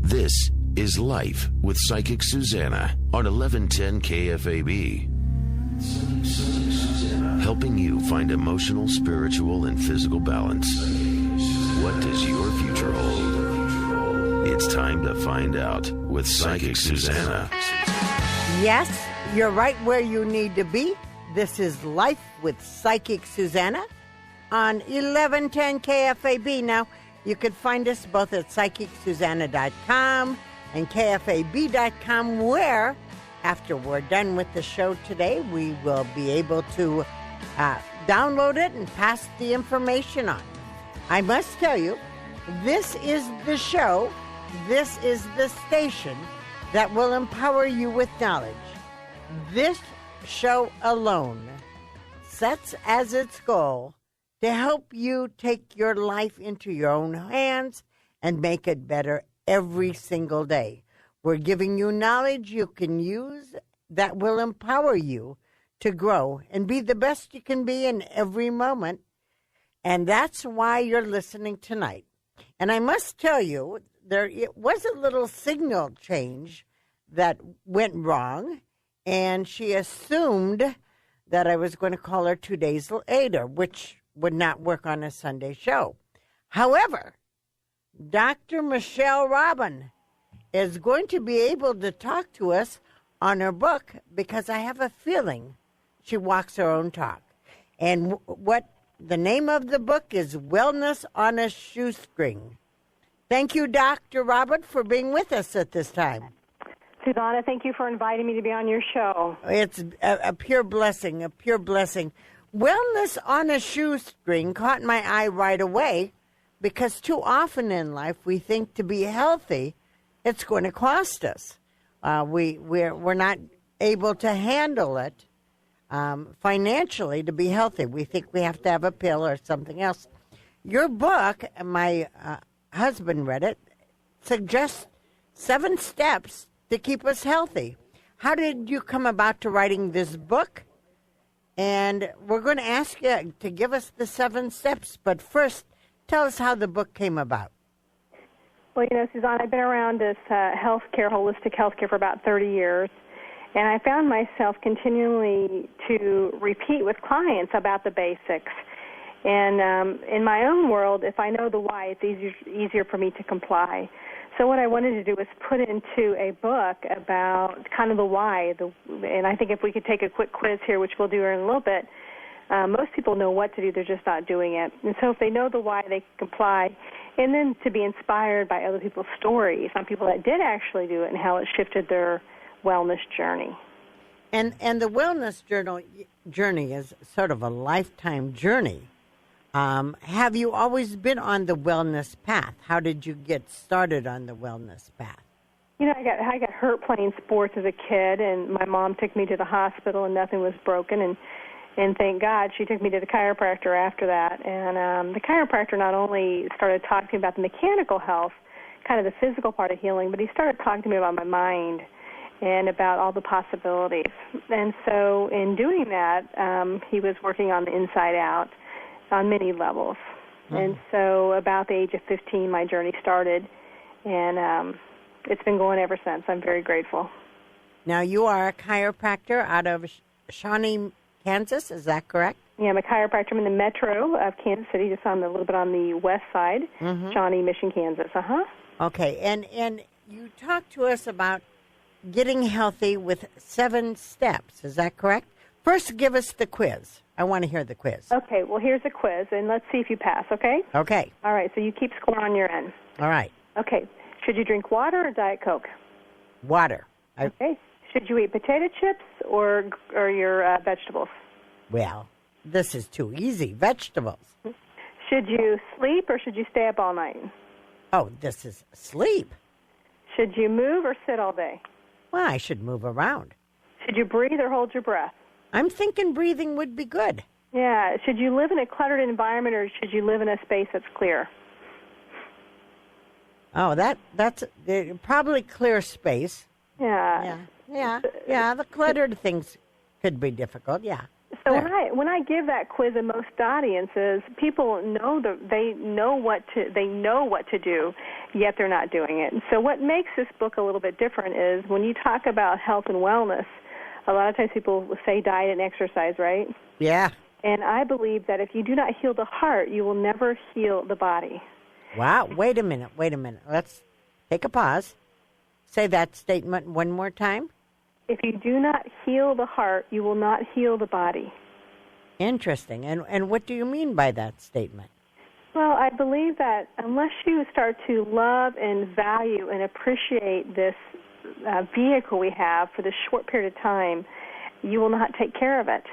This is Life with Psychic Suzanna on 1110 KFAB. Helping you find emotional, spiritual, and physical balance. What does your future hold? It's time to find out with Psychic Suzanna. Yes, you're right where you need to be. This is Life with Psychic Suzanna on 1110 KFAB. Now, you can find us both at psychicsusanna.com and kfab.com, where, after we're done with the show today, we will be able to download it and pass the information on. I must tell you, this is the show, this is the station that will empower you with knowledge. This show alone sets as its goal to help you take your life into your own hands and make it better every single day. We're giving you knowledge you can use that will empower you to grow and be the best you can be in every moment. And that's why you're listening tonight. And I must tell you, it was a little signal change that went wrong, and she assumed that I was going to call her 2 days later, which would not work on a Sunday show. However, Dr. Michelle Robin is going to be able to talk to us on her book, because I have a feeling she walks her own talk. And what the name of the book is Wellness on a Shoestring. Thank you, Dr. Robin, for being with us at this time. Suzanna, thank you for inviting me to be on your show. It's a pure blessing, a pure blessing. Wellness on a shoestring caught my eye right away, because too often in life we think to be healthy, it's going to cost us. We're not able to handle it financially to be healthy. We think we have to have a pill or something else. Your book, my husband read it, suggests 7 steps to keep us healthy. How did you come about to writing this book? And we're going to ask you to give us the 7 steps. But first, tell us how the book came about. Well, Suzanne, I've been around this healthcare, holistic healthcare, for about 30 years. And I found myself continually to repeat with clients about the basics. And in my own world, if I know the why, it's easier for me to comply. So what I wanted to do was put into a book about kind of the why. And I think if we could take a quick quiz here, which we'll do in a little bit, most people know what to do, they're just not doing it. And so if they know the why, they can comply. And then to be inspired by other people's stories, on people that did actually do it and how it shifted their wellness journey. And the wellness journey is sort of a lifetime journey. Have you always been on the wellness path? How did you get started on the wellness path? I got hurt playing sports as a kid, and my mom took me to the hospital, and nothing was broken. And thank God she took me to the chiropractor after that. And the chiropractor not only started talking to me about the mechanical health, kind of the physical part of healing, but he started talking to me about my mind and about all the possibilities. And so in doing that, he was working on the inside out on many levels. And so about the age of 15, my journey started, and it's been going ever since. I'm very grateful. Now, you are a chiropractor out of Shawnee, Kansas, is that correct? Yeah, I'm a chiropractor. I'm in the metro of Kansas City, just a little bit on the west side, Shawnee, Mission, Kansas. Okay, and you talked to us about getting healthy with 7 steps, is that correct? First, give us the quiz. I want to hear the quiz. Okay, well, here's the quiz, and let's see if you pass, okay? Okay. All right, so you keep score on your end. All right. Okay, should you drink water or Diet Coke? Water. Okay. Should you eat potato chips or your vegetables? Well, this is too easy. Vegetables. Should you sleep or should you stay up all night? Oh, this is sleep. Should you move or sit all day? Well, I should move around. Should you breathe or hold your breath? I'm thinking breathing would be good. Yeah. Should you live in a cluttered environment or should you live in a space that's clear? Oh, that's probably clear space. Yeah. Yeah. The cluttered things could be difficult. Yeah. So when I give that quiz in most audiences, people know they know what to do, yet they're not doing it. And so what makes this book a little bit different is when you talk about health and wellness, a lot of times people will say diet and exercise, right? Yeah. And I believe that if you do not heal the heart, you will never heal the body. Wow. Wait a minute. Let's take a pause. Say that statement one more time. If you do not heal the heart, you will not heal the body. Interesting. And what do you mean by that statement? Well, I believe that unless you start to love and value and appreciate this vehicle we have for this short period of time, you will not take care of it.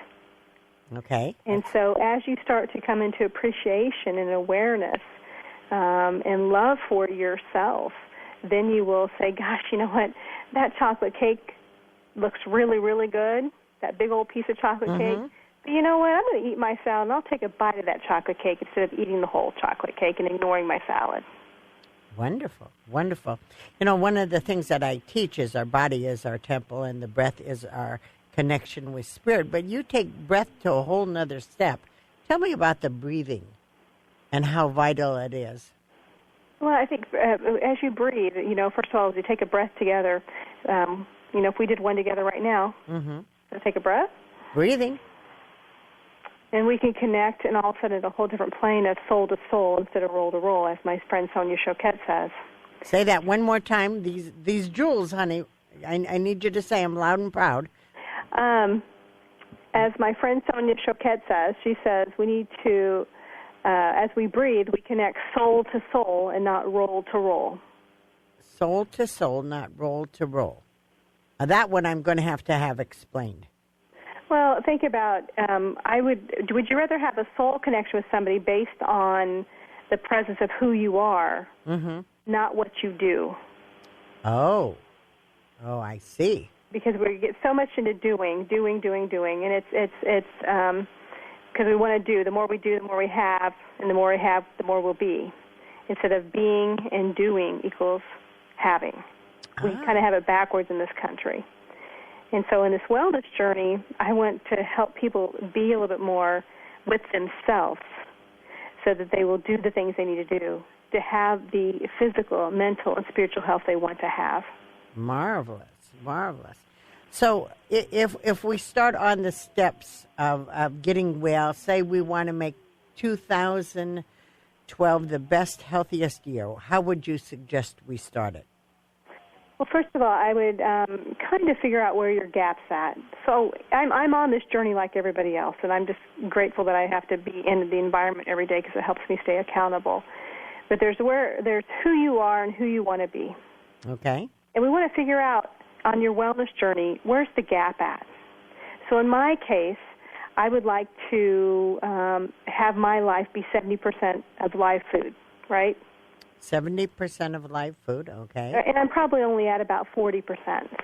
Okay. And so as you start to come into appreciation and awareness and love for yourself, then you will say, gosh, you know what, that chocolate cake looks really, really good, that big old piece of chocolate cake. But you know what, I'm going to eat my salad, and I'll take a bite of that chocolate cake instead of eating the whole chocolate cake and ignoring my salad. Wonderful, wonderful. You know, one of the things that I teach is our body is our temple and the breath is our connection with spirit. But you take breath to a whole nother step. Tell me about the breathing and how vital it is. Well, I think as you breathe, you know, first of all, as you take a breath together, you know, if we did one together right now, so take a breath. Breathing. And we can connect, and all of a sudden, at a whole different plane of soul to soul instead of roll to roll, as my friend Sonia Choquette says. Say that one more time. These jewels, honey, I need you to say them loud and proud. As my friend Sonia Choquette says, she says we need to, as we breathe, we connect soul to soul and not roll to roll. Soul to soul, not roll to roll. Now, that one I'm going to have explained. Well, think about, would you rather have a soul connection with somebody based on the presence of who you are, not what you do? Oh, I see. Because we get so much into doing, and it's because we want to do. The more we do, the more we have, and the more we have, the more we'll be. Instead of being and doing equals having. We kind of have it backwards in this country. And so in this wellness journey, I want to help people be a little bit more with themselves so that they will do the things they need to do to have the physical, mental, and spiritual health they want to have. Marvelous, marvelous. So if we start on the steps of getting well, say we want to make 2012 the best, healthiest year, how would you suggest we start it? Well, first of all, I would kind of figure out where your gap's at. So I'm on this journey like everybody else, and I'm just grateful that I have to be in the environment every day because it helps me stay accountable. But there's who you are and who you want to be. Okay. And we want to figure out on your wellness journey, where's the gap at? So in my case, I would like to have my life be 70% of live food, right? 70% of live food, okay. And I'm probably only at about 40%.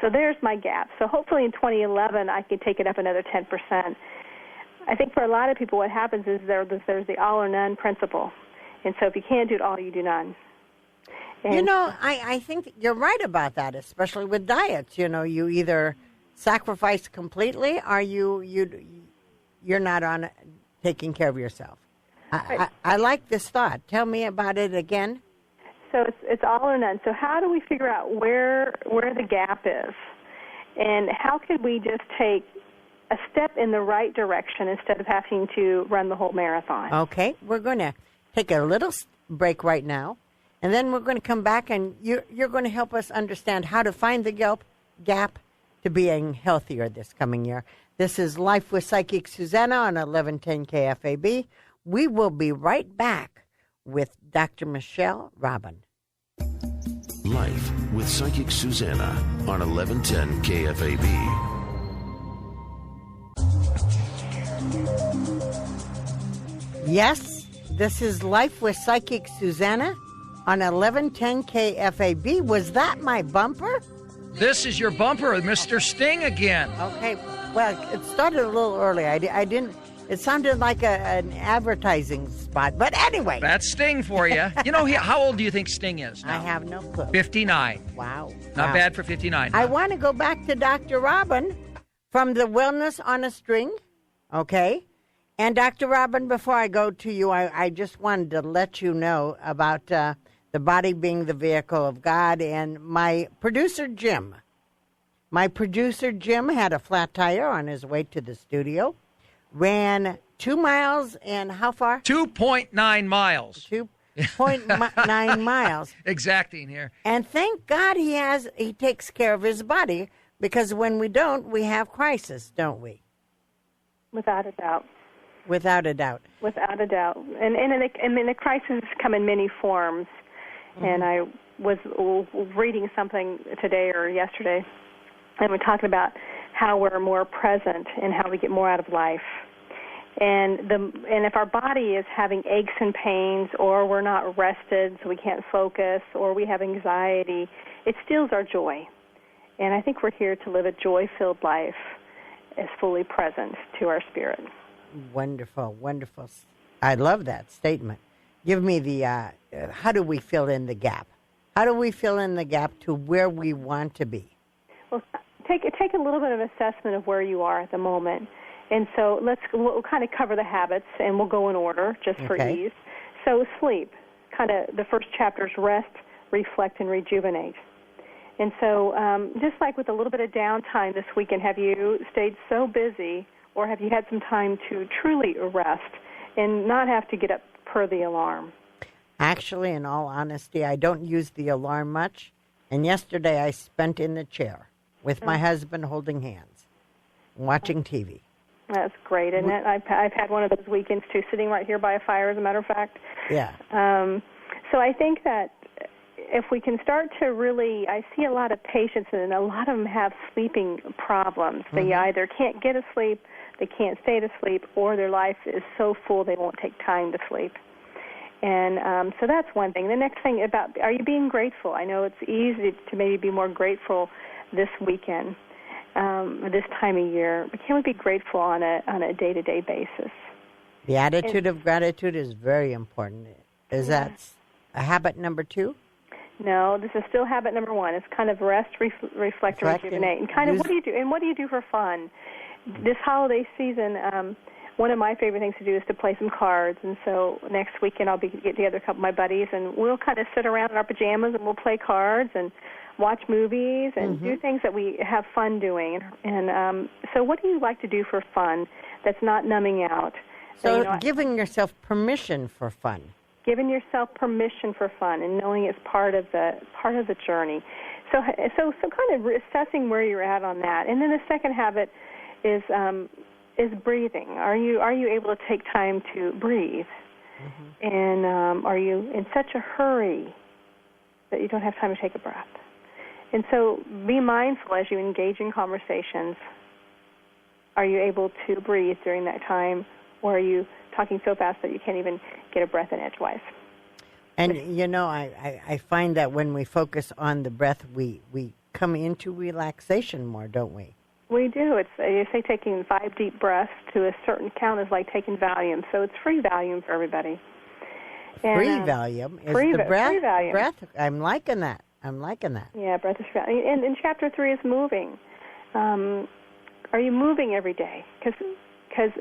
So there's my gap. So hopefully in 2011 I can take it up another 10%. I think for a lot of people what happens is there's the all or none principle. And so if you can't do it all, you do none. And you know, I think you're right about that, especially with diets. You know, you either sacrifice completely or you're not on taking care of yourself. I like this thought. Tell me about it again. So it's all or none. So how do we figure out where the gap is? And how can we just take a step in the right direction instead of having to run the whole marathon? Okay. We're going to take a little break right now, and then we're going to come back, and you're going to help us understand how to find the gap to being healthier this coming year. This is Life with Psychic Suzanna on 1110 KFAB. We will be right back with Dr. Michelle Robin. Life with Psychic Suzanna on 1110 KFAB. Yes, this is Life with Psychic Suzanna on 1110 KFAB. Was that my bumper? This is your bumper, Mr. Sting again. Okay, well, it started a little early. I didn't. It sounded like an advertising spot. But anyway. That's Sting for you. You know, how old do you think Sting is now? I have no clue. 59. Wow. Not bad for 59. I want to go back to Dr. Robin from the Wellness on a String. Okay. And Dr. Robin, before I go to you, I just wanted to let you know about the body being the vehicle of God. And my producer, Jim had a flat tire on his way to the studio, ran 2 miles and how far? 2.9 miles. 2.9 miles. Exacting here. And thank God he takes care of his body, because when we don't, we have crisis, don't we? Without a doubt. Without a doubt. Without a doubt. And the crises come in many forms. Mm-hmm. And I was reading something today or yesterday, and we're talking about how we're more present and how we get more out of life. And if our body is having aches and pains, or we're not rested so we can't focus, or we have anxiety, it steals our joy. And I think we're here to live a joy-filled life as fully present to our spirit. Wonderful, wonderful. I love that statement. Give me the, how do we fill in the gap? How do we fill in the gap to where we want to be? Well, take a little bit of assessment of where you are at the moment. And so we'll kind of cover the habits, and we'll go in order just for ease. So sleep, kind of the first chapter is rest, reflect, and rejuvenate. And so just like with a little bit of downtime this weekend, have you stayed so busy, or have you had some time to truly rest and not have to get up per the alarm? Actually, in all honesty, I don't use the alarm much. And yesterday I spent in the chair with my husband holding hands, watching TV. That's great, isn't it? I've had one of those weekends, too, sitting right here by a fire, as a matter of fact. Yeah. So I think that if we can start to really, I see a lot of patients, and a lot of them have sleeping problems. Mm-hmm. They either can't get asleep, they can't stay to sleep, or their life is so full they won't take time to sleep. And so that's one thing. The next thing about, are you being grateful? I know it's easy to maybe be more grateful this weekend, this time of year, but can we be grateful on a day-to-day basis? The attitude of gratitude is very important. Is that a habit number 2? No, this is still habit number 1. It's kind of rest, reflect, and rejuvenate. And kind of what do you do? And what do you do for fun? This holiday season, one of my favorite things to do is to play some cards. And so next weekend I'll get together a couple of my buddies, and we'll kind of sit around in our pajamas and we'll play cards and watch movies and do things that we have fun doing. And so what do you like to do for fun that's not numbing out? So giving yourself permission for fun. Giving yourself permission for fun and knowing it's part of the journey. So kind of assessing where you're at on that. And then the second habit is breathing. Are you able to take time to breathe? Mm-hmm. And are you in such a hurry that you don't have time to take a breath? And so be mindful as you engage in conversations. Are you able to breathe during that time, or are you talking so fast that you can't even get a breath in edgewise? And, I find that when we focus on the breath, we come into relaxation more, don't we? We do. You say taking 5 deep breaths to a certain count is like taking Valium. So it's free Valium for everybody. Free Valium? Is the breath? I'm liking that. Yeah, breath is free. And in Chapter 3 is moving. Are you moving every day? Because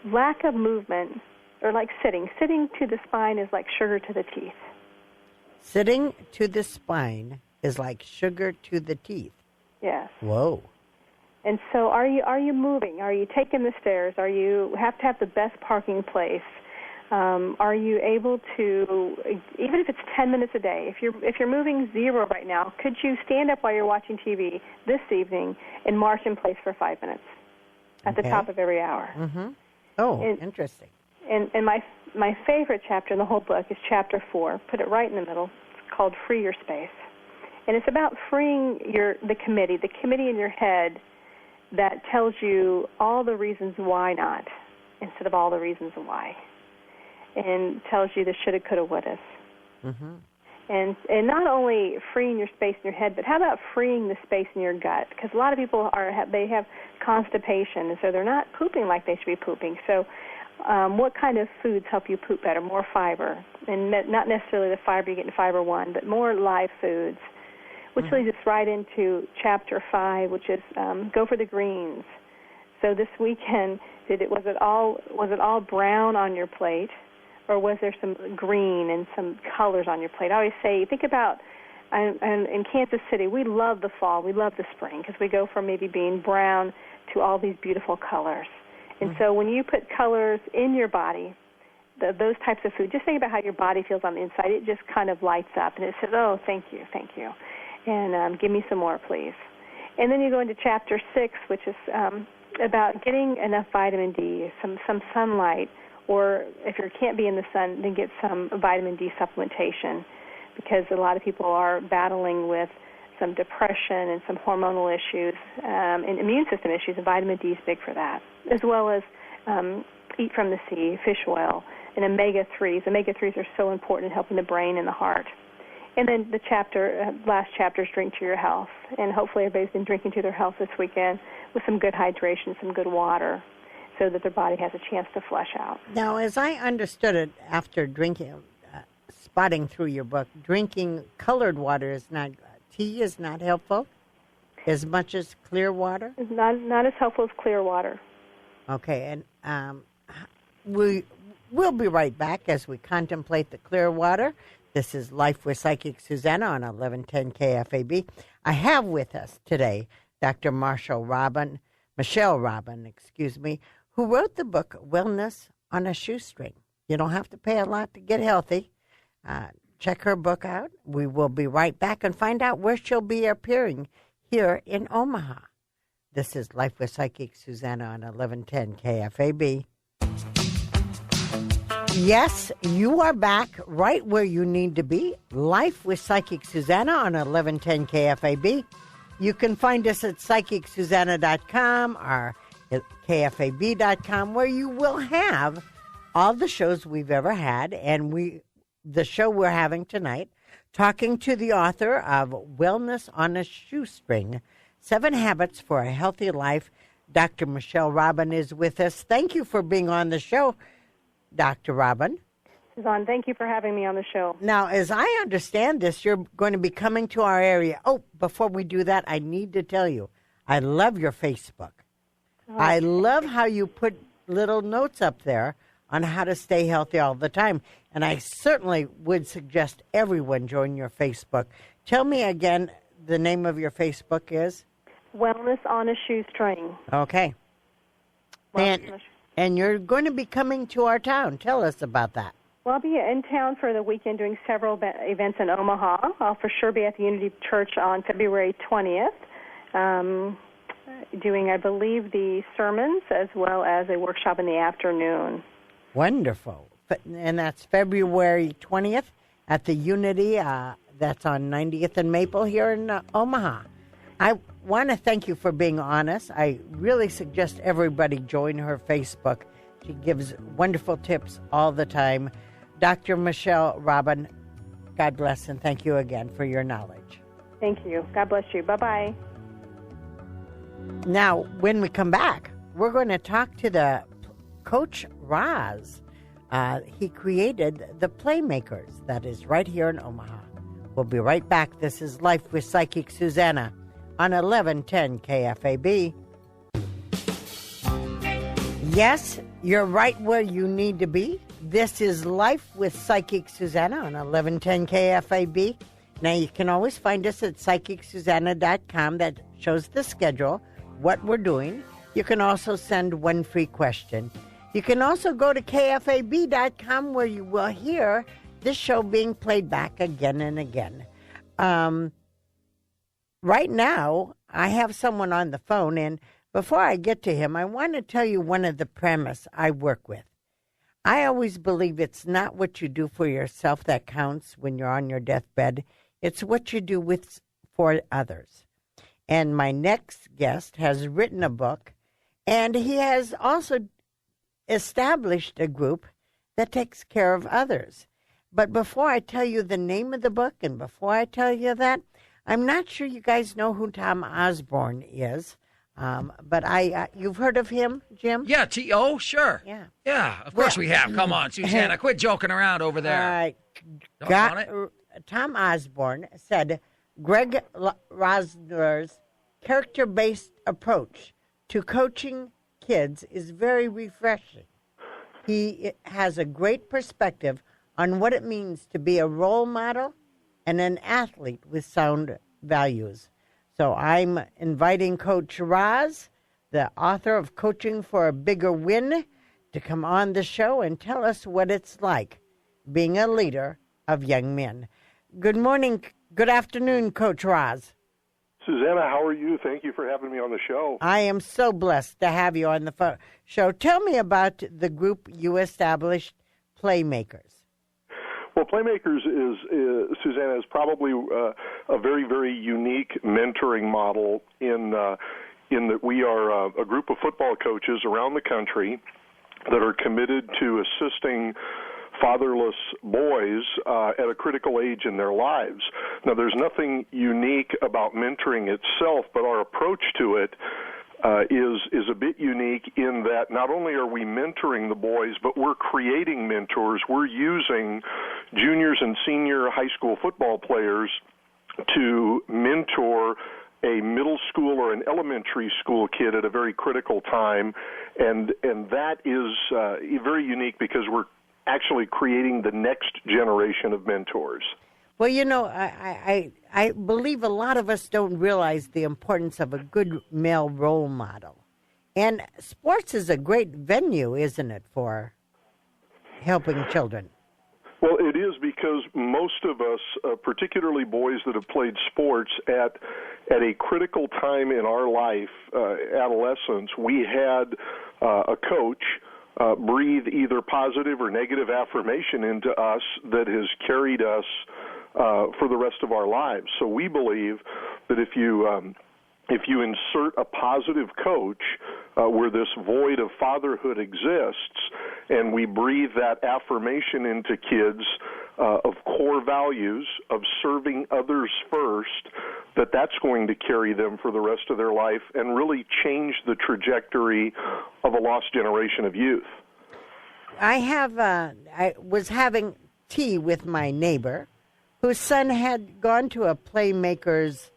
lack of movement, or like sitting to the spine is like sugar to the teeth. Sitting to the spine is like sugar to the teeth. Yes. Whoa. And so are you moving? Are you taking the stairs? Are you have to have the best parking place? Are you able to, even if it's 10 minutes a day, if you're moving 0 right now, could you stand up while you're watching TV this evening and march in place for 5 minutes at the top of every hour? Mm-hmm. Oh, interesting. And my favorite chapter in the whole book is Chapter 4. Put it right in the middle. It's called Free Your Space. And it's about freeing the committee in your head that tells you all the reasons why not instead of all the reasons why, and tells you the shoulda, coulda, wouldas. Mm-hmm. And not only freeing your space in your head, but how about freeing the space in your gut? Because a lot of people have constipation, and so they're not pooping like they should be pooping. So what kind of foods help you poop better? More fiber, and not necessarily the fiber you get in Fiber 1, but more live foods, which leads us right into Chapter 5, which is go for the greens. So this weekend, was it all brown on your plate, or was there some green and some colors on your plate? I always say, think about, and in Kansas City, we love the fall, we love the spring, because we go from maybe being brown to all these beautiful colors. And so when you put colors in your body, those types of food, just think about how your body feels on the inside. It just kind of lights up, and it says, oh, thank you, and give me some more, please. And then you go into Chapter 6, which is about getting enough vitamin D, some sunlight, or if you can't be in the sun, then get some vitamin D supplementation, because a lot of people are battling with some depression and some hormonal issues and immune system issues, and vitamin D is big for that, as well as eat from the sea, fish oil, and omega-3s. Omega-3s are so important in helping the brain and the heart. And then the last chapter is drink to your health, and hopefully everybody's been drinking to their health this weekend with some good hydration, some good water, so that their body has a chance to flush out. Now, as I understood it, after drinking, spotting through your book, drinking colored water is not, tea is not helpful as much as clear water? It's not as helpful as clear water. Okay, and we'll be right back as we contemplate the clear water. This is Life with Psychic Suzanna on 1110 KFAB. I have with us today Dr. Michelle Robin, who wrote the book Wellness on a Shoestring. You don't have to pay a lot to get healthy. Check her book out. We will be right back and find out where she'll be appearing here in Omaha. This is Life with Psychic Suzanna on 1110 KFAB. Yes, you are back right where you need to be. Life with Psychic Suzanna on 1110 KFAB. You can find us at psychicsusanna.com or at kfab.com, where you will have all the shows we've ever had, and the show we're having tonight, talking to the author of Wellness on a Shoestring, 7 Habits for a Healthy Life. Dr. Michelle Robin is with us. Thank you for being on the show, Dr. Robin. Suzanne, thank you for having me on the show. Now, as I understand this, you're going to be coming to our area. Oh, before we do that, I need to tell you, I love your Facebook. Oh. I love how you put little notes up there on how to stay healthy all the time. And I certainly would suggest everyone join your Facebook. Tell me again, the name of your Facebook is? Wellness on a Shoestring. Okay. And you're going to be coming to our town. Tell us about that. Well, I'll be in town for the weekend doing several events in Omaha. I'll for sure be at the Unity Church on February 20th, doing, I believe, the sermons as well as a workshop in the afternoon. Wonderful. And that's February 20th at the Unity. That's on 90th and Maple here in Omaha. I want to thank you for being honest. I really suggest everybody join her Facebook. She gives wonderful tips all the time. Dr. Michelle Robin, God bless, and thank you again for your knowledge. Thank you. God bless you. Bye-bye. Now, when we come back, we're going to talk to the Coach Roz. He created the Playmakers. That is right here in Omaha. We'll be right back. This is Life with Psychic Suzanna on 1110 KFAB. Yes, you're right where you need to be. This is Life with Psychic Suzanna on 1110 KFAB. Now, you can always find us at psychicsusanna.com. That shows the schedule, what we're doing. You can also send one free question. You can also go to kfab.com, where you will hear this show being played back again and again. Right now, I have someone on the phone, and before I get to him, I want to tell you one of the premise I work with. I always believe it's not what you do for yourself that counts when you're on your deathbed. It's what you do for others. And my next guest has written a book, and he has also established a group that takes care of others. But before I tell you the name of the book, and before I tell you that, I'm not sure you guys know who Tom Osborne is. But you've heard of him, Jim? Yeah, T.O., sure. Yeah. Yeah, of course we have. Come on, Susanna, quit joking around over there. Tom Osborne said Greg Rosner's character-based approach to coaching kids is very refreshing. He has a great perspective on what it means to be a role model and an athlete with sound values. So I'm inviting Coach Roz, the author of Coaching for a Bigger Win, to come on the show and tell us what it's like being a leader of young men. Good morning, good afternoon, Coach Roz. Suzanna, how are you? Thank you for having me on the show. I am so blessed to have you on the show. Tell me about the group you established, Playmakers. Well, Playmakers is Suzanna, is probably a very, very unique mentoring model in that we are a group of football coaches around the country that are committed to assisting fatherless boys at a critical age in their lives. Now, there's nothing unique about mentoring itself, but our approach to it is a bit unique in that not only are we mentoring the boys, but we're creating mentors. We're using juniors and senior high school football players to mentor a middle school or an elementary school kid at a very critical time, and that is very unique because we're actually creating the next generation of mentors. Well, you know, I believe a lot of us don't realize the importance of a good male role model. And sports is a great venue, isn't it, for helping children? Well, it is, because most of us, particularly boys that have played sports at a critical time in our life, adolescence, we had a coach breathe either positive or negative affirmation into us that has carried us for the rest of our lives. So we believe that if you insert a positive coach where this void of fatherhood exists, and we breathe that affirmation into kids of core values of serving others first, that's going to carry them for the rest of their life and really change the trajectory of a lost generation of youth. I was having tea with my neighbor whose son had gone to a Playmakers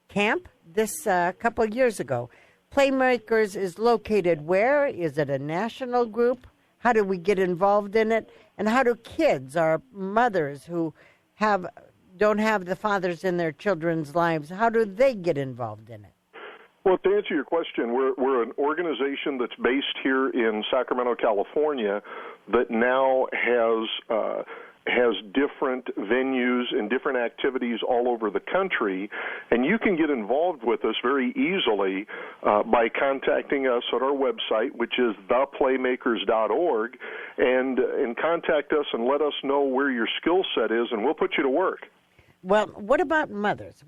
camp this couple of years ago. Playmakers is located where? Is it a national group? How do we get involved in it? And how do kids, our mothers who don't have the fathers in their children's lives, how do they get involved in it? Well, to answer your question, we're an organization that's based here in Sacramento, California, that now has different venues and different activities all over the country, and you can get involved with us very easily by contacting us at our website, which is theplaymakers.org, and contact us and let us know where your skill set is, and we'll put you to work. Well, what about mothers?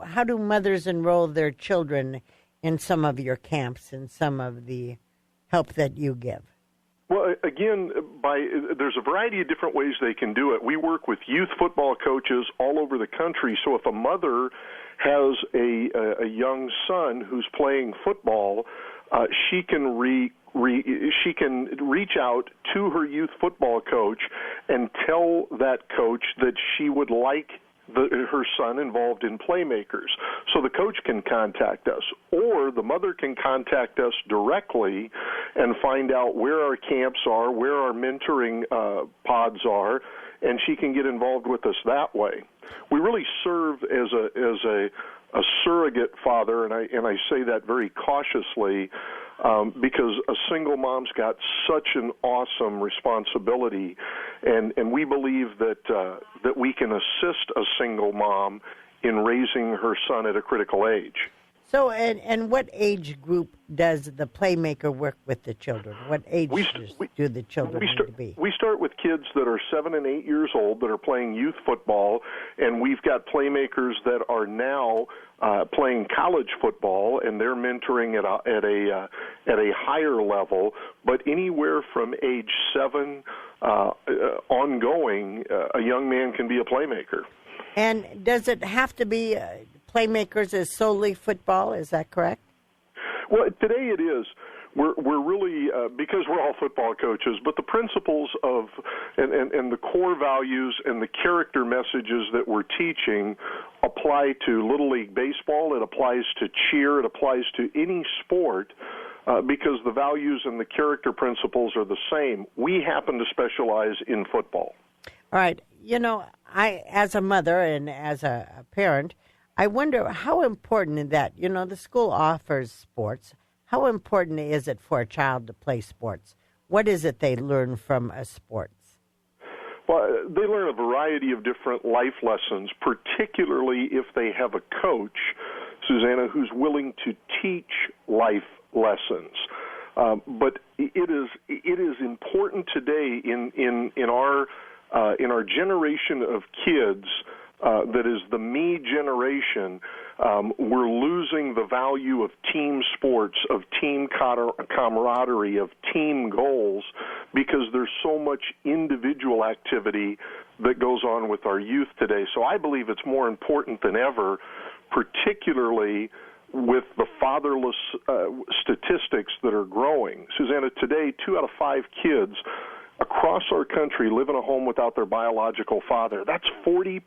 How do mothers enroll their children in some of your camps and some of the help that you give? Well, again, there's a variety of different ways they can do it. We work with youth football coaches all over the country, so if a mother has a young son who's playing football, she can reach out to her youth football coach and tell that coach that she would like her son involved in Playmakers. So the coach can contact us, or the mother can contact us directly and find out where our camps are, where our mentoring pods are, and she can get involved with us that way. We really serve as a surrogate father, and I say that very cautiously, because a single mom's got such an awesome responsibility, and we believe that we can assist a single mom in raising her son at a critical age. So, and what age group does the Playmaker work with the children? What age do the children need to be? We start with kids that are 7 and 8 years old that are playing youth football, and we've got Playmakers that are now playing college football, and they're mentoring at a higher level. But anywhere from age 7 ongoing, a young man can be a Playmaker. And does it have to be Playmakers is solely football? Is that correct? Well, today it is. We're really, because we're all football coaches, but the principles of and the core values and the character messages that we're teaching apply to Little League Baseball. It applies to cheer. It applies to any sport because the values and the character principles are the same. We happen to specialize in football. All right. I, as a mother and as a parent, I wonder how important is that, the school offers sports. How important is it for a child to play sports? What is it they learn from sports? Well, they learn a variety of different life lessons, particularly if they have a coach, Suzanna, who's willing to teach life lessons. But it is important today in our generation of kids, that is the me generation. We're losing the value of team sports, of team camaraderie, of team goals, because there's so much individual activity that goes on with our youth today. So I believe it's more important than ever, particularly with the fatherless statistics that are growing. Susanna, today 2 out of 5 kids across our country live in a home without their biological father. That's 40%.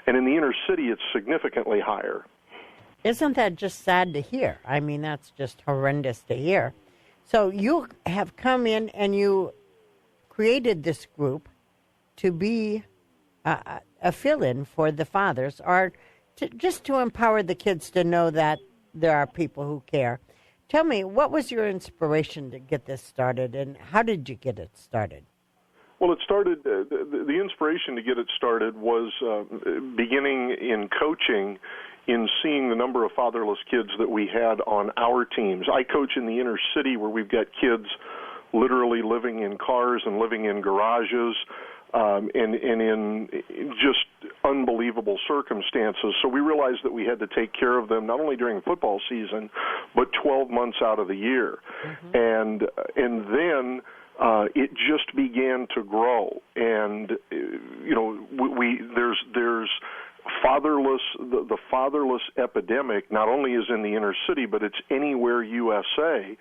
And in the inner city, it's significantly higher. Isn't that just sad to hear? I mean, that's just horrendous to hear. So you have come in and you created this group to be a fill-in for the fathers, or just to empower the kids to know that there are people who care. Tell me, what was your inspiration to get this started, and how did you get it started? Well, it started, the inspiration to get it started was beginning in coaching, in seeing the number of fatherless kids that we had on our teams. I coach in the inner city where we've got kids literally living in cars and living in garages, and in just unbelievable circumstances. So we realized that we had to take care of them not only during football season, but 12 months out of the year. Mm-hmm. And then it just began to grow. And there's fatherless, the fatherless epidemic not only is in the inner city, but it's anywhere USA.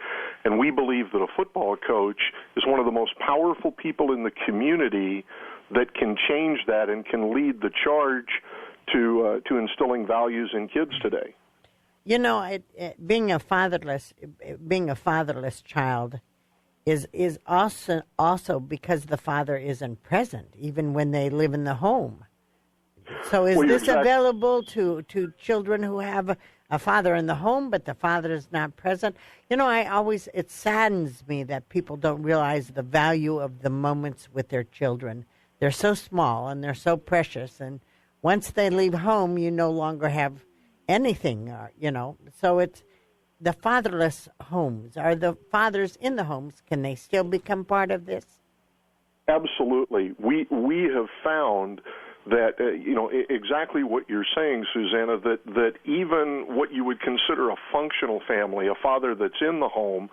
And we believe that a football coach is one of the most powerful people in the community that can change that and can lead the charge to instilling values in kids today. Being a fatherless child is also because the father isn't present, even when they live in the home. So is this available to children who have a father in the home, but the father is not present? It saddens me that people don't realize the value of the moments with their children. They're so small and they're so precious, and once they leave home, you no longer have anything, So it's the fatherless homes. Are the fathers in the homes, can they still become part of this? Absolutely. We have found that, exactly what you're saying, Susanna, that even what you would consider a functional family, a father that's in the home,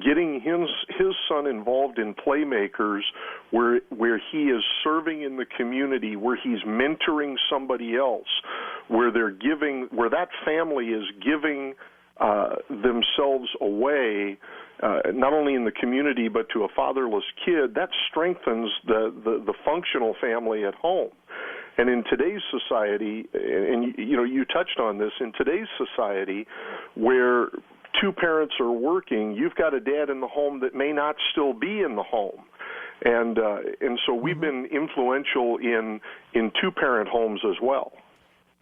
getting his son involved in playmakers where he is serving in the community, where he's mentoring somebody else, where that family is giving themselves away, not only in the community but to a fatherless kid, that strengthens the functional family at home. And in today's society, and you touched on this, in today's society where 2 parents are working, you've got a dad in the home that may not still be in the home. And so we've been influential in 2-parent homes as well.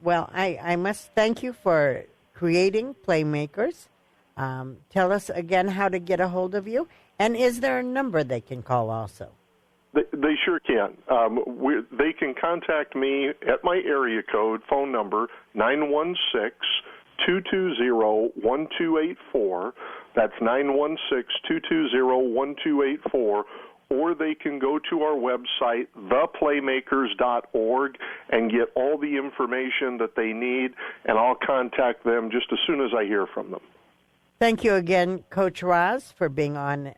Well, I must thank you for creating Playmakers. Tell us again how to get a hold of you. And is there a number they can call also? They sure can. They can contact me at my area code phone number, 916-220-1284. That's 916-220-1284. Or they can go to our website, theplaymakers.org, and get all the information that they need, and I'll contact them just as soon as I hear from them. Thank you again, Coach Roz, for being on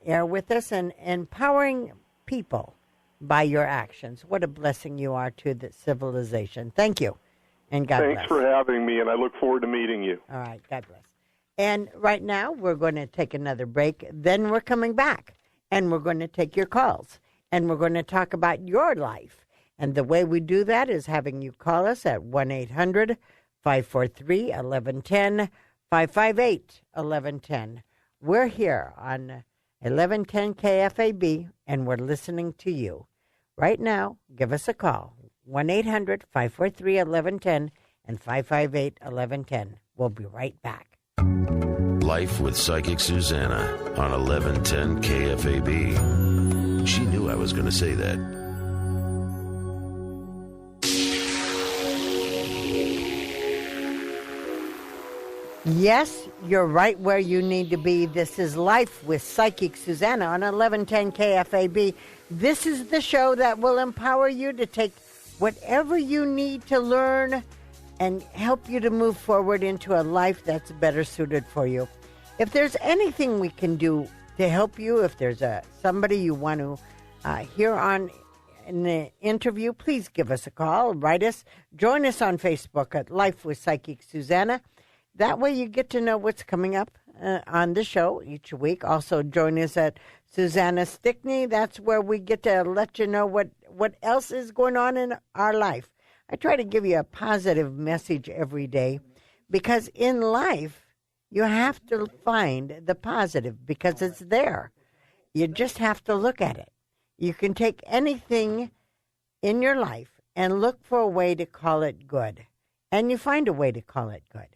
air with us and empowering people by your actions. What a blessing you are to the civilization. Thank you, and God bless. Thanks for having me, and I look forward to meeting you. All right, God bless. And right now, we're going to take another break. Then we're coming back, and we're going to take your calls, and we're going to talk about your life. And the way we do that is having you call us at 1-800-543-1110, 558-1110. We're here on 1110 KFAB, and we're listening to you. Right now, give us a call, 1-800-543-1110 and 558-1110. We'll be right back. Life with Psychic Suzanna on 1110 KFAB. She knew I was going to say that. Yes, you're right where you need to be. This is Life with Psychic Suzanna on 1110 KFAB. This is the show that will empower you to take whatever you need to learn and help you to move forward into a life that's better suited for you. If there's anything we can do to help you, if there's somebody you want to hear on in the interview, please give us a call, write us, join us on Facebook at Life with Psychic Suzanna. That way you get to know what's coming up on the show each week. Also join us at Susanna Stickney. That's where we get to let you know what else is going on in our life. I try to give you a positive message every day because in life you have to find the positive because it's there. You just have to look at it. You can take anything in your life and look for a way to call it good. And you find a way to call it good.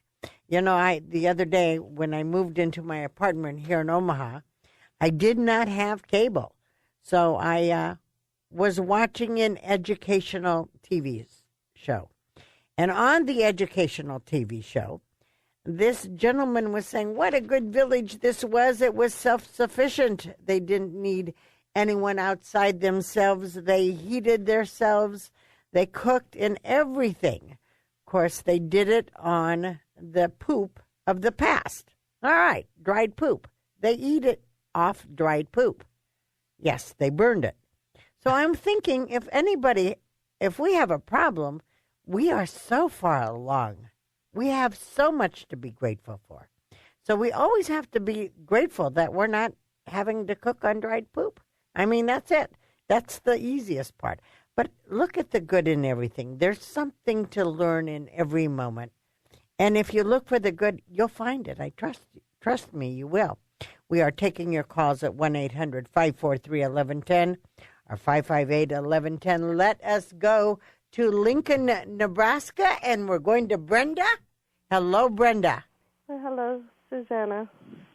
You know, the other day when I moved into my apartment here in Omaha, I did not have cable. So I was watching an educational TV show. And on the educational TV show, this gentleman was saying what a good village this was. It was self-sufficient. They didn't need anyone outside themselves. They heated themselves. They cooked and everything. Of course, they did it on the poop of the past. All right, dried poop. They eat it off dried poop. Yes, they burned it. So I'm thinking if we have a problem, we are so far along. We have so much to be grateful for. So we always have to be grateful that we're not having to cook on dried poop. I mean, that's it. That's the easiest part. But look at the good in everything. There's something to learn in every moment. And if you look for the good, you'll find it. I trust you. Trust me, you will. We are taking your calls at 1-800-543-1110 or 558-1110. Let us go to Lincoln, Nebraska, and we're going to Brenda. Hello, Brenda. Hello, Susanna.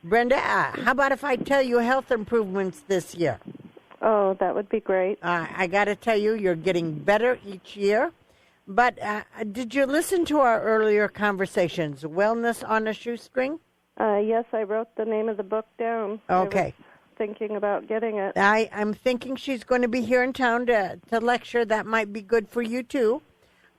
Brenda, how about if I tell you health improvements this year? Oh, that would be great. I got to tell you, you're getting better each year. But did you listen to our earlier conversations, Wellness on a Shoestring? Yes, I wrote the name of the book down. Okay. I was thinking about getting it. I'm thinking she's going to be here in town to lecture. That might be good for you, too.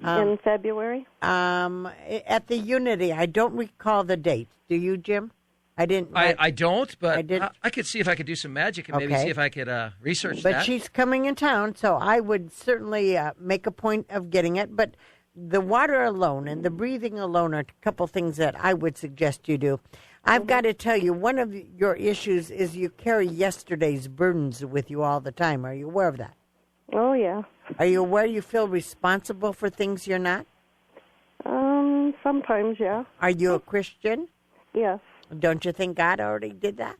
In February? At the Unity. I don't recall the date. Do you, Jim? I didn't. I don't, but I could see if I could do some magic and maybe see if I could research but that. But she's coming in town, so I would certainly make a point of getting it. But the water alone and the breathing alone are a couple things that I would suggest you do. I've got to tell you, one of your issues is you carry yesterday's burdens with you all the time. Are you aware of that? Oh, yeah. Are you aware you feel responsible for things you're not? Sometimes, yeah. Are you a Christian? Yes. Don't you think God already did that?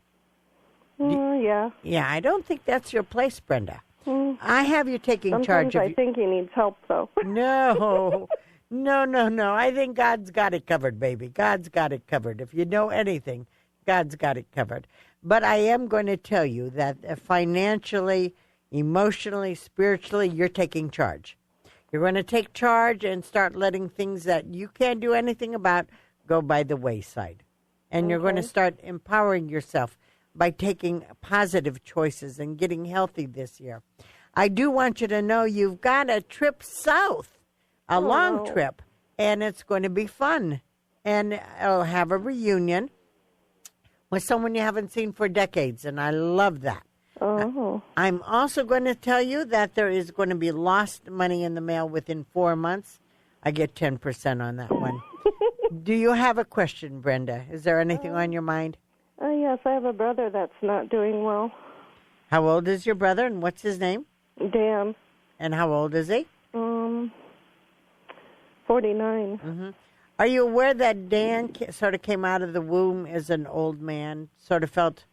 Yeah. Yeah, I don't think that's your place, Brenda. I have you taking charge of... Sometimes I think he needs help, though. No. I think God's got it covered, baby. God's got it covered. If you know anything, God's got it covered. But I am going to tell you that financially, emotionally, spiritually, you're taking charge. You're going to take charge and start letting things that you can't do anything about go by the wayside. And you're going to start empowering yourself by taking positive choices and getting healthy this year. I do want you to know you've got a trip south, a long trip, and it's going to be fun. And I'll have a reunion with someone you haven't seen for decades, and I love that. Oh. I'm also going to tell you that there is going to be lost money in the mail within 4 months. I get 10% on that one. Do you have a question, Brenda? Is there anything on your mind? Yes, I have a brother that's not doing well. How old is your brother, and what's his name? Dan. And how old is he? 49. Are you aware that Dan sort of came out of the womb as an old man, sort of felt,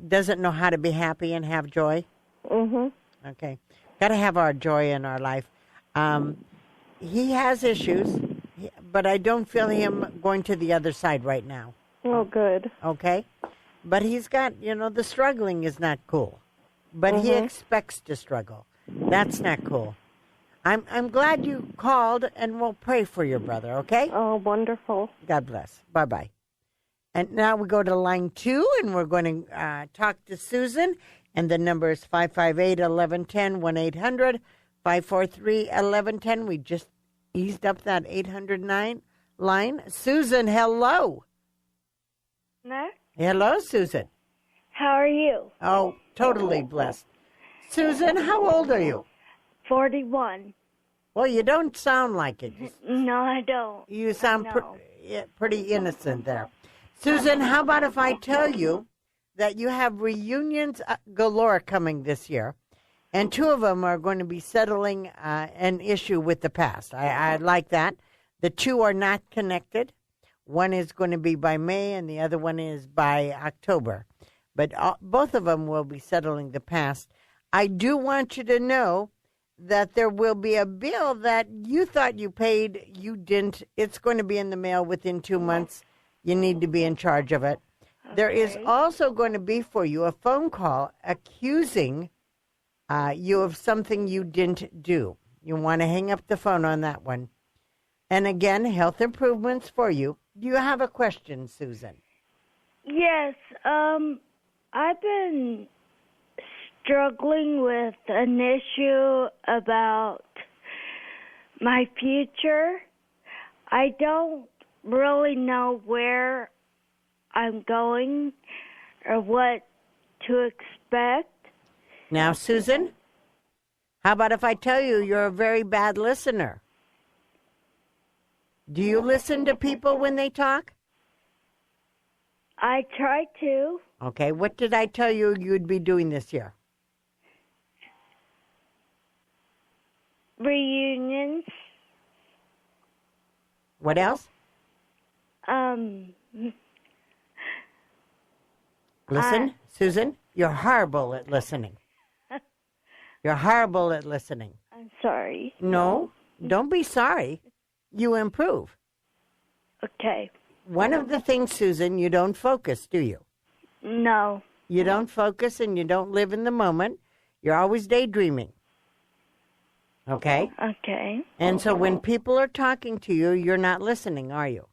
doesn't know how to be happy and have joy? Mm-hmm. Okay. Got to have our joy in our life. He has issues, but I don't feel him going to the other side right now. Oh, good. Okay? But he's got, the struggling is not cool. But he expects to struggle. That's not cool. I'm glad you called, and we'll pray for your brother, okay? Oh, wonderful. God bless. Bye-bye. And now we go to line 2, and we're going to talk to Susan, and the number is 558-1110, 1-800-543-1110. We just eased up that 809 line. Susan, hello. No? Hello, Susan. How are you? Oh, totally blessed. Susan, how old are you? 41. Well, you don't sound like it. No, I don't. You sound No. pretty innocent there. Susan, how about if I tell you that you have reunions galore coming this year, and 2 of them are going to be settling an issue with the past. I like that. The 2 are not connected. One is going to be by May, and the other one is by October. But both of them will be settling the past. I do want you to know that there will be a bill that you thought you paid, you didn't. It's going to be in the mail within 2 months. You need to be in charge of it. Okay. There is also going to be for you a phone call accusing you of something you didn't do. You want to hang up the phone on that one. And again, health improvements for you. Do you have a question, Susan? Yes, I've been struggling with an issue about my future. I don't really know where I'm going or what to expect. Now, Susan, how about if I tell you you're a very bad listener? Do you listen to people when they talk? I try to. Okay, what did I tell you you'd be doing this year? Reunions. What else? Listen, Susan, you're horrible at listening. You're horrible at listening. I'm sorry. No, don't be sorry. You improve. Okay. One of the things, Susan, you don't focus, do you? No. You don't focus and you don't live in the moment. You're always daydreaming. Okay? Okay. And so when people are talking to you, you're not listening, are you?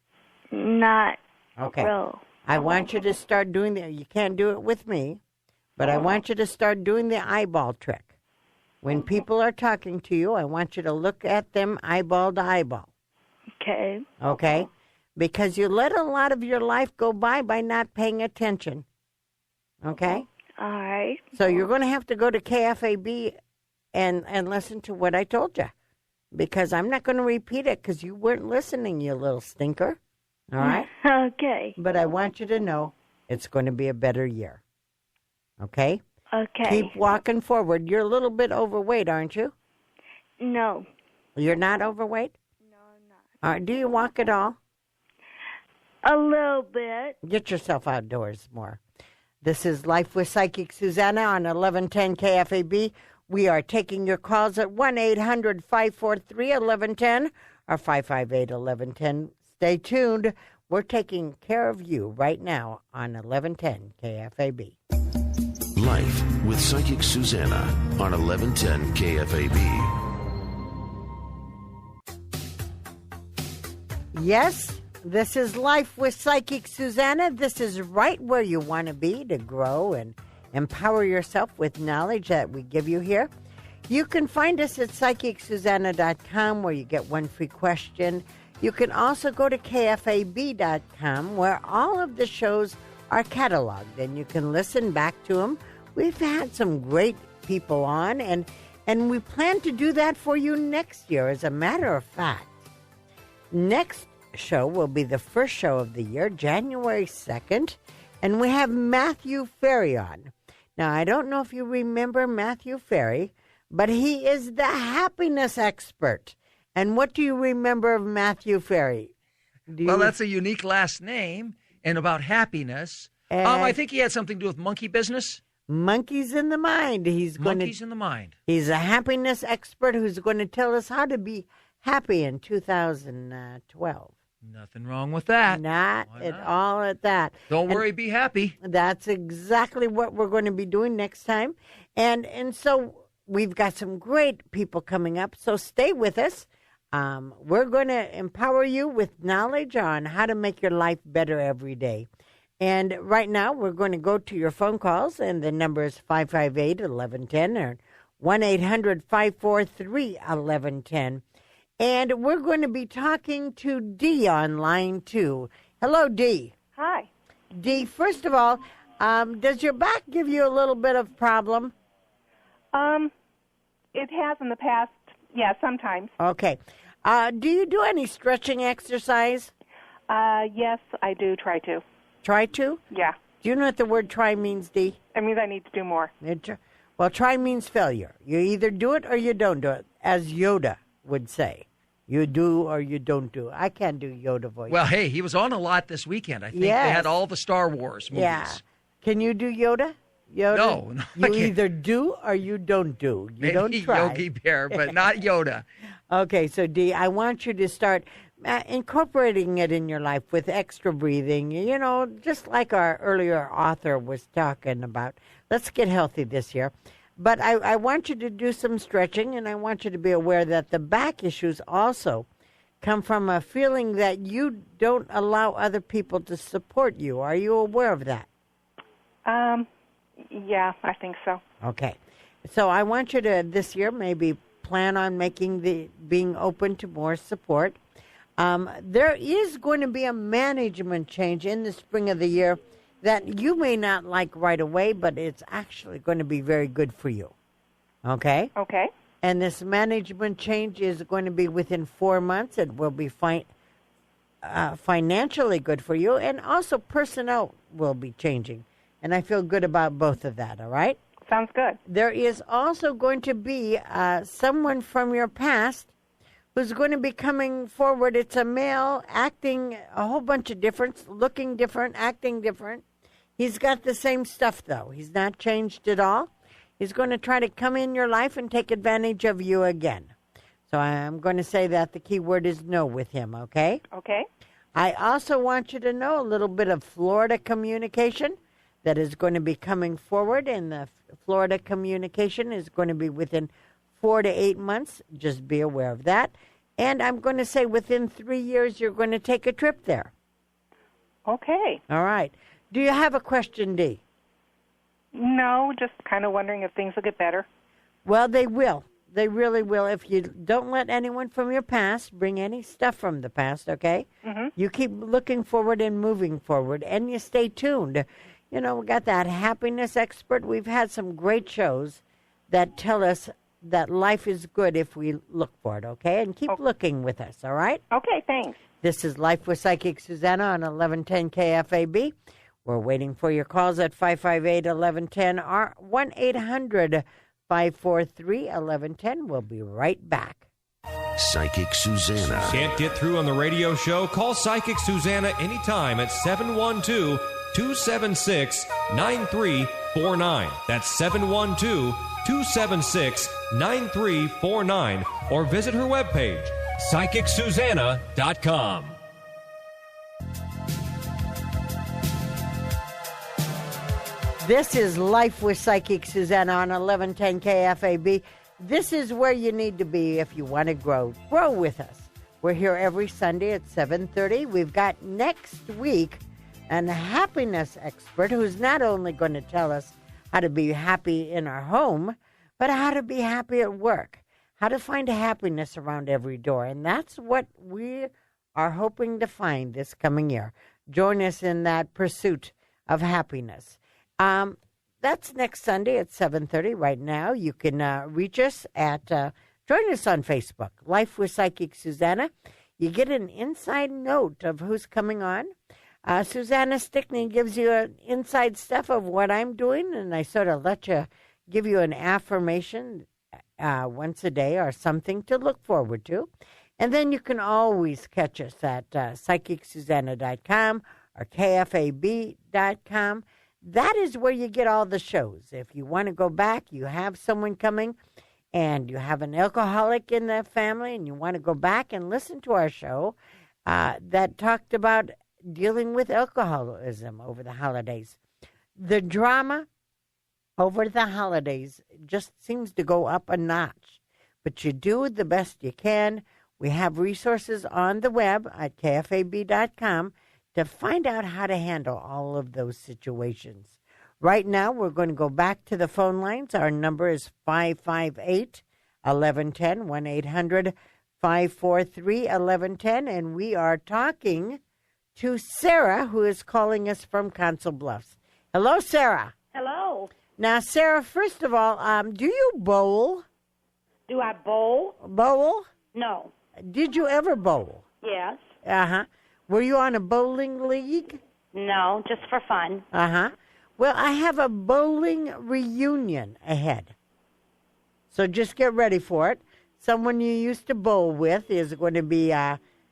Not Okay. real. I want you to start doing you can't do it with me, but I want you to start doing the eyeball trick. When people are talking to you, I want you to look at them eyeball to eyeball. Okay. Okay? Because you let a lot of your life go by not paying attention. Okay? All right. So you're going to have to go to KFAB and listen to what I told you. Because I'm not going to repeat it because you weren't listening, you little stinker. All right? Okay. But I want you to know it's going to be a better year. Okay? Okay. Keep walking forward. You're a little bit overweight, aren't you? No. You're not overweight? No, I'm not. Do you walk at all? A little bit. Get yourself outdoors more. This is Life with Psychic Suzanna on 1110 KFAB. We are taking your calls at 1-800-543-1110 or 558-1110. Stay tuned. We're taking care of you right now on 1110 KFAB. Life with Psychic Suzanna on 1110 KFAB. Yes, this is Life with Psychic Suzanna. This is right where you want to be to grow and empower yourself with knowledge that we give you here. You can find us at psychicsusanna.com where you get one free question. You can also go to kfab.com where all of the shows are cataloged and you can listen back to them. We've had some great people on and we plan to do that for you next year. As a matter of fact, next show will be the first show of the year, January 2nd, and we have Matthew Ferry on. Now, I don't know if you remember Matthew Ferry, but he is the happiness expert. And what do you remember of Matthew Ferry? Well, that's a unique last name, and about happiness. I think he had something to do with monkey business. Monkeys in the Mind. Monkeys in the Mind. He's a happiness expert who's going to tell us how to be happy in 2012. Nothing wrong with that. Not at all at that. Don't worry, be happy. That's exactly what we're going to be doing next time. And so we've got some great people coming up, so stay with us. We're going to empower you with knowledge on how to make your life better every day. And right now, we're going to go to your phone calls, and the number is 558-1110 or 1-800-543-1110. And we're going to be talking to Dee on line 2. Hello, Dee. Hi. Dee, first of all, does your back give you a little bit of problem? It has in the past, yeah, sometimes. Okay. Do you do any stretching exercise? Yes, I do try to. Try to? Yeah. Do you know what the word try means, Dee? It means I need to do more. Well, try means failure. You either do it or you don't do it, as Yoda would say. You do or you don't do. I can't do Yoda voice. Well, hey, he was on a lot this weekend. I think they had all the Star Wars movies. Yeah. Can you do Yoda? No, you either do or you don't do. You don't try. Yogi Bear, but not Yoda. Okay, so Dee, I want you to start incorporating it in your life with extra breathing, just like our earlier author was talking about. Let's get healthy this year. But I want you to do some stretching, and I want you to be aware that the back issues also come from a feeling that you don't allow other people to support you. Are you aware of that? Yeah, I think so. Okay. So I want you to, this year, maybe plan on being open to more support. There is going to be a management change in the spring of the year that you may not like right away, but it's actually going to be very good for you. Okay? Okay. And this management change is going to be within 4 months. It will be financially good for you, and also personnel will be changing. And I feel good about both of that, all right? Sounds good. There is also going to be someone from your past who's going to be coming forward. It's a male acting a whole bunch of different, looking different, acting different. He's got the same stuff, though. He's not changed at all. He's going to try to come in your life and take advantage of you again. So I'm going to say that the key word is no with him, okay? Okay. I also want you to know a little bit of Florida communication that is going to be coming forward, and the Florida communication is going to be within 4 to 8 months. Just be aware of that. And I'm going to say within 3 years, you're going to take a trip there. Okay. All right. Do you have a question, Dee? No, just kind of wondering if things will get better. Well, they will. They really will. If you don't let anyone from your past bring any stuff from the past, okay? Mm-hmm. You keep looking forward and moving forward, and you stay tuned. We got that happiness expert. We've had some great shows that tell us that life is good if we look for it, okay? And keep looking with us, all right? Okay, thanks. This is Life with Psychic Suzanna on 1110 KFAB. We're waiting for your calls at 558-1110 or 1-800-543-1110. We'll be right back. Psychic Suzanna. Can't get through on the radio show? Call Psychic Suzanna anytime at 712-276-9349. That's 712-276-9349. Or visit her webpage, PsychicSusanna.com. This is Life with Psychic Suzanna on 1110 KFAB. This is where you need to be if you want to grow. Grow with us. We're here every Sunday at 7:30. We've got next week a happiness expert who's not only going to tell us how to be happy in our home, but how to be happy at work, how to find happiness around every door. And that's what we are hoping to find this coming year. Join us in that pursuit of happiness. That's next Sunday at 7:30. Right now, you can reach us at, join us on Facebook, Life with Psychic Suzanna. You get an inside note of who's coming on. Susanna Stickney gives you an inside stuff of what I'm doing, and I sort of give you an affirmation once a day or something to look forward to. And then you can always catch us at PsychicSusanna.com or KFAB.com. That is where you get all the shows. If you want to go back, you have someone coming, and you have an alcoholic in the family, and you want to go back and listen to our show that talked about dealing with alcoholism over the holidays. The drama over the holidays just seems to go up a notch, but you do the best you can. We have resources on the web at KFAB.com to find out how to handle all of those situations. Right now, we're going to go back to the phone lines. Our number is 558-1110, 1-800-543-1110, and we are talking to Sarah, who is calling us from Council Bluffs. Hello, Sarah. Hello. Now, Sarah, first of all, do you bowl? Do I bowl? Bowl? No. Did you ever bowl? Yes. Uh-huh. Were you on a bowling league? No, just for fun. Uh-huh. Well, I have a bowling reunion ahead. So just get ready for it. Someone you used to bowl with is going to be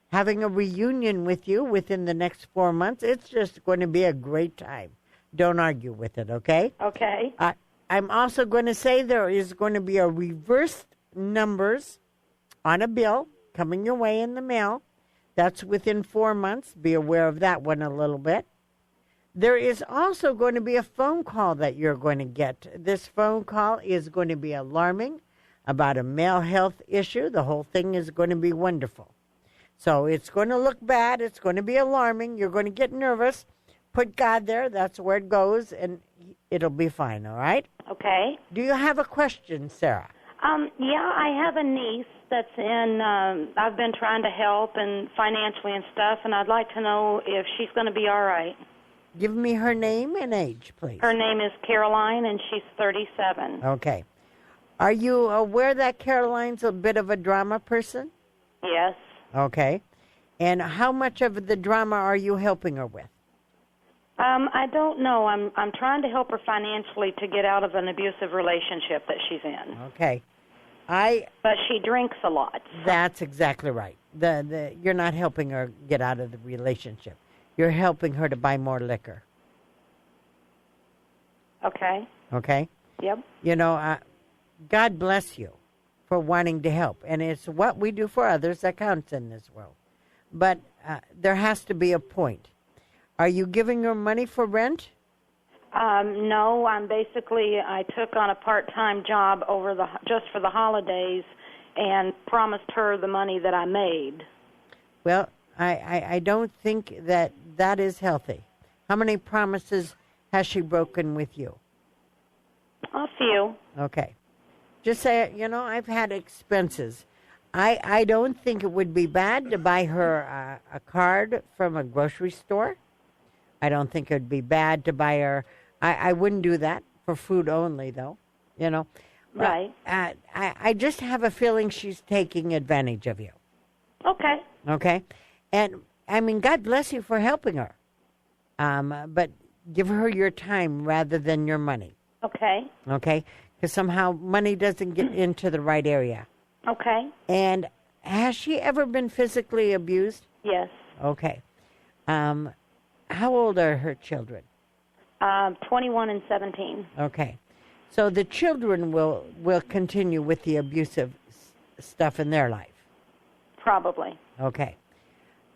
having a reunion with you within the next 4 months. It's just going to be a great time. Don't argue with it, okay? Okay. I'm also going to say there is going to be a reversed numbers on a bill coming your way in the mail. That's within 4 months. Be aware of that one a little bit. There is also going to be a phone call that you're going to get. This phone call is going to be alarming about a male health issue. The whole thing is going to be wonderful. So it's going to look bad. It's going to be alarming. You're going to get nervous. Put God there. That's where it goes, and it'll be fine, all right? Okay. Do you have a question, Sarah? Yeah, I have a niece that's in, I've been trying to help and financially and stuff, and I'd like to know if she's going to be all right. Give me her name and age, please. Her name is Caroline, and she's 37. Okay. Are you aware that Caroline's a bit of a drama person? Yes. Okay. And how much of the drama are you helping her with? I don't know. I'm trying to help her financially to get out of an abusive relationship that she's in. Okay. But she drinks a lot. So. That's exactly right. You're not helping her get out of the relationship. You're helping her to buy more liquor. Okay. Okay? Yep. You know, God bless you for wanting to help. And it's what we do for others that counts in this world. But there has to be a point. Are you giving her money for rent? No, I took on a part-time job just for the holidays and promised her the money that I made. Well, I don't think that is healthy. How many promises has she broken with you? A few. Okay. Just say, I've had expenses. I don't think it would be bad to buy her a card from a grocery store. I don't think it would be bad to buy her. I wouldn't do that for food only, though. Right. I just have a feeling she's taking advantage of you. Okay. Okay. And, God bless you for helping her. But give her your time rather than your money. Okay. Okay? Because somehow money doesn't get into the right area. Okay. And has she ever been physically abused? Yes. Okay. How old are her children? 21 and 17. Okay. So the children will continue with the abusive stuff in their life? Probably. Okay.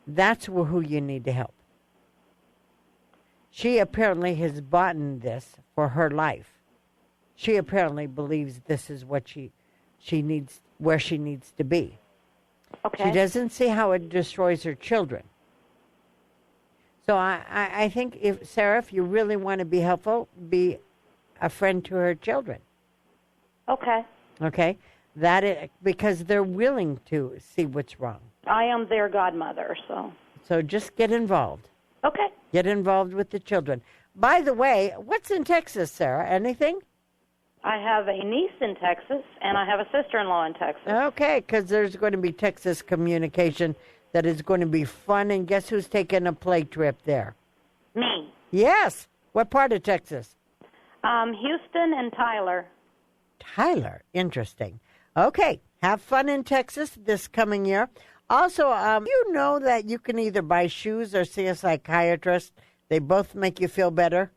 That's who you need to help. She apparently has bought this for her life. She apparently believes this is what she needs, where she needs to be. Okay. She doesn't see how it destroys her children. So I think, Sarah, if you really want to be helpful, be a friend to her children. Okay. Okay? Because they're willing to see what's wrong. I am their godmother, so. So just get involved. Okay. Get involved with the children. By the way, what's in Texas, Sarah? Anything? I have a niece in Texas, and I have a sister-in-law in Texas. Okay, because there's going to be Texas communication that is going to be fun, and guess who's taking a play trip there? Me. Yes. What part of Texas? Houston and Tyler. Tyler. Interesting. Okay. Have fun in Texas this coming year. Also, you know that you can either buy shoes or see a psychiatrist. They both make you feel better.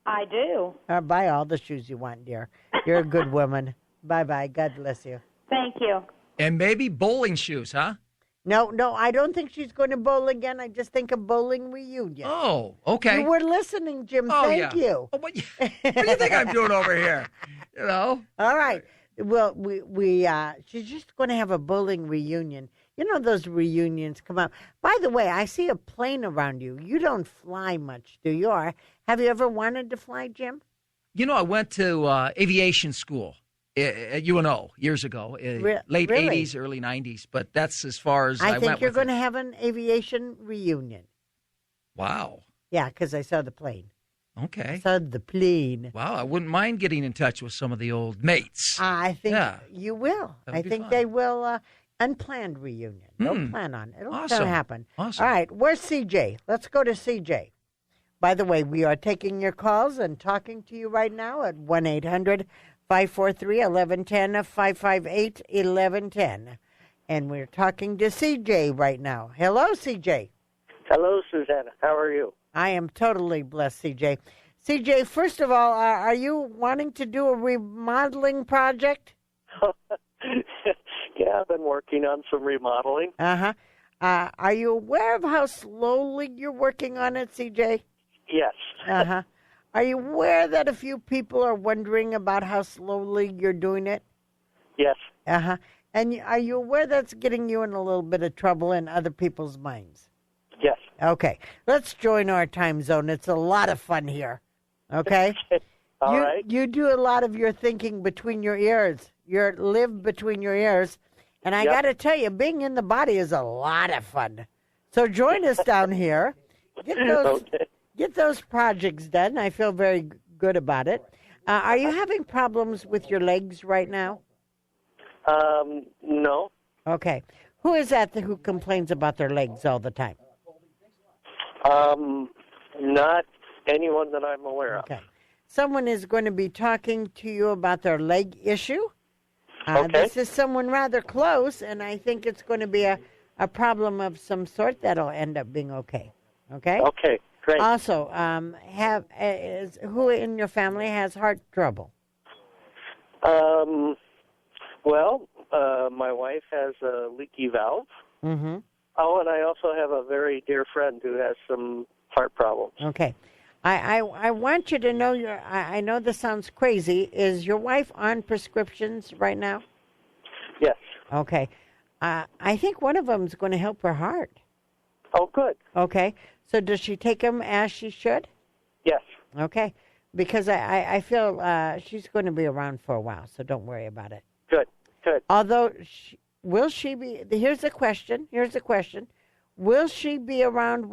I do. Buy all the shoes you want, dear. You're a good woman. Bye-bye. God bless you. Thank you. And maybe bowling shoes, huh? No, I don't think she's going to bowl again. I just think a bowling reunion. Oh, okay. You were listening, Jim. Oh, Thank you. Oh, what do you think I'm doing over here? You know? All right. Well, she's just going to have a bowling reunion. You know those reunions come out. By the way, I see a plane around you. You don't fly much, do you? Or have you ever wanted to fly, Jim? You know, I went to aviation school at UNO years ago, late really? 80s, early 90s, but that's as far as I went. I think you're with going to it. have an aviation reunion. Wow. Yeah, because I saw the plane. Okay. I saw the plane. Wow, I wouldn't mind getting in touch with some of the old mates. I think you will. I think fun. they will. Unplanned reunion. Don't plan on it. It'll Awesome. happen. Awesome. All right, where's CJ? Let's go to CJ. By the way, we are taking your calls and talking to you right now at 1-800-543-1110, 558-1110. And we're talking to CJ right now. Hello, CJ. Hello, Susanna. How are you? I am totally blessed, CJ. CJ, first of all, are you wanting to do a remodeling project? Yeah, I've been working on some remodeling. Uh-huh. Are you aware of how slowly you're working on it, CJ? Yes. Uh-huh. Are you aware that a few people are wondering about how slowly you're doing it? Yes. Uh-huh. And are you aware that's getting you in a little bit of trouble in other people's minds? Yes. Okay. Let's join our time zone. It's a lot of fun here. Okay? All right. You do a lot of your thinking between your ears. You live between your ears. And I got to tell you, being in the body is a lot of fun. So join us down here. Get those projects done. I feel very good about it. Are you having problems with your legs right now? No. Okay. Who is that who complains about their legs all the time? Not anyone that I'm aware of. Okay. Someone is going to be talking to you about their leg issue. Okay. This is someone rather close, and I think it's going to be a problem of some sort that'll end up being okay. Okay? Okay, great. Also, who in your family has heart trouble? Well, my wife has a leaky valve. Mm-hmm. Oh, and I also have a very dear friend who has some heart problems. Okay. I want you to know, I know this sounds crazy. Is your wife on prescriptions right now? Yes. Okay. I think one of them is going to help her heart. Oh, good. Okay. So does she take them as she should? Yes. Okay. Because I feel she's going to be around for a while, so don't worry about it. Good. Although, will she be, here's the question. Will she be around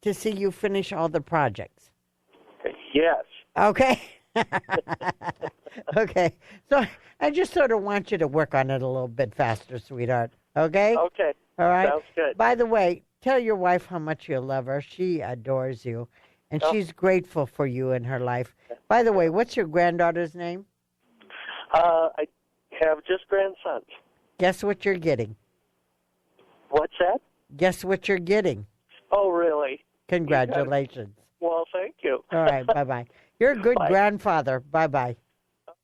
to see you finish all the projects? Yes. Okay. Okay. So I just sort of want you to work on it a little bit faster, sweetheart. Okay? Okay. All right. Sounds good. By the way, tell your wife how much you love her. She adores you, and she's grateful for you in her life. By the way, what's your granddaughter's name? I have just grandsons. Guess what you're getting? What's that? Guess what you're getting? Oh, really? Congratulations. Well, thank you. All right, bye-bye. You're a good grandfather. Bye-bye. All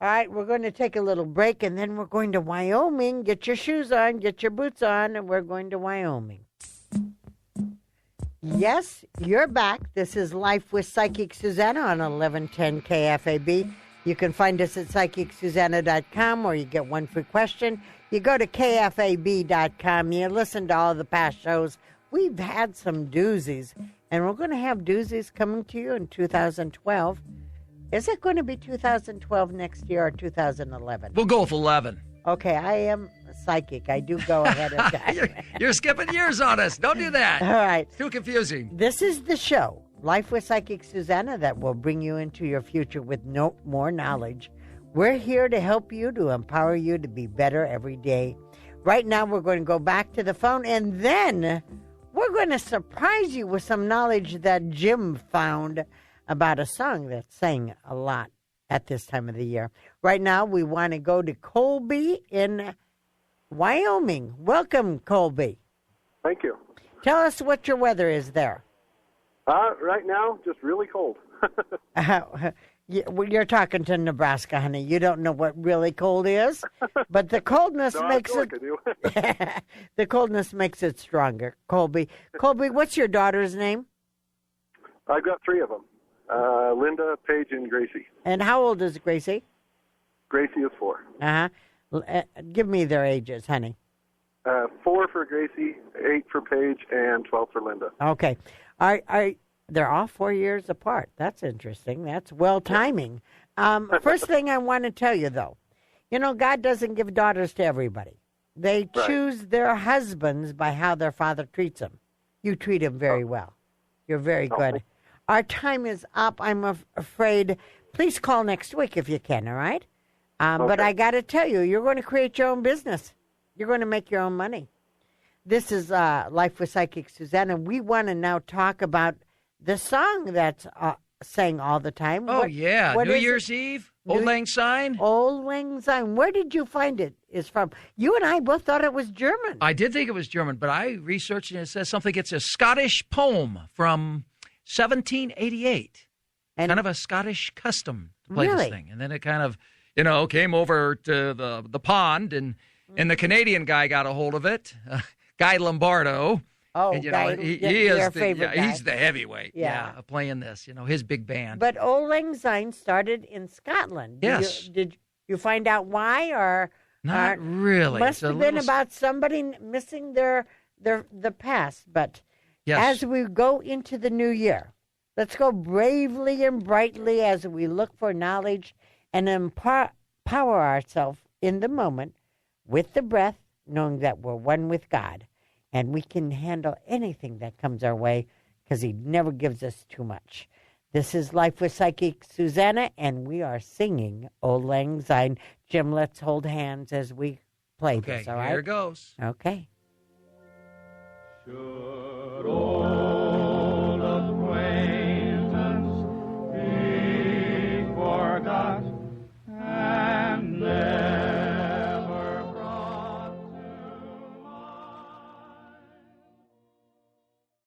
right, we're going to take a little break, and then we're going to Wyoming. Get your shoes on, get your boots on, and we're going to Wyoming. Yes, you're back. This is Life with Psychic Suzanna on 1110 KFAB. You can find us at psychicsusanna.com, or you get one free question. You go to KFAB.com. You listen to all the past shows. We've had some doozies, and we're going to have doozies coming to you in 2012. Is it going to be 2012 next year or 2011? We'll go with 11. Okay, I am psychic. I do go ahead of time. You're skipping years on us. Don't do that. All right. It's too confusing. This is the show, Life with Psychic Suzanna, that will bring you into your future with no more knowledge. We're here to help you, to empower you to be better every day. Right now, we're going to go back to the phone, and then we're going to surprise you with some knowledge that Jim found about a song that's sang a lot at this time of the year. Right now, we want to go to Colby in Wyoming. Welcome, Colby. Thank you. Tell us what your weather is there. Right now, just really cold. You're talking to Nebraska, honey. You don't know what really cold is, but the coldness makes it. The coldness makes it stronger. Colby, what's your daughter's name? I've got 3 of them: Linda, Paige, and Gracie. And how old is Gracie? Gracie is 4. Give me their ages, honey. 4 for Gracie, 8 for Paige, and 12 for Linda. Okay. They're all 4 years apart. That's interesting. That's well timing. First thing I want to tell you, though, God doesn't give daughters to everybody. They choose their husbands by how their father treats them. You treat him very well. You're very good. Our time is up, I'm afraid. Please call next week if you can, all right? But I got to tell you, you're going to create your own business. You're going to make your own money. This is Life with Psychic Suzanna. We want to now talk about the song that's sang all the time. Oh, New Year's Eve, Old Lang Syne. Old Lang Syne. Where did you find it is from? You and I both thought it was German. I did think it was German, but I researched it and it says something. It's a Scottish poem from 1788. And kind of a Scottish custom to play this thing. And then it kind of, came over to the pond, and the Canadian guy got a hold of it, Guy Lombardo. Oh, and, he is he's the heavyweight. Playing this, his big band. But Old Lang Syne started in Scotland. Yes. Did you find out why, or not really? Must have been about somebody missing the past. But as we go into the new year, let's go bravely and brightly as we look for knowledge and empower ourselves in the moment with the breath, knowing that we're one with God. And we can handle anything that comes our way because he never gives us too much. This is Life with Psychic Suzanna, and we are singing Old Lang Syne. Jim, let's hold hands as we play this, all right? Here goes. Okay. Sure.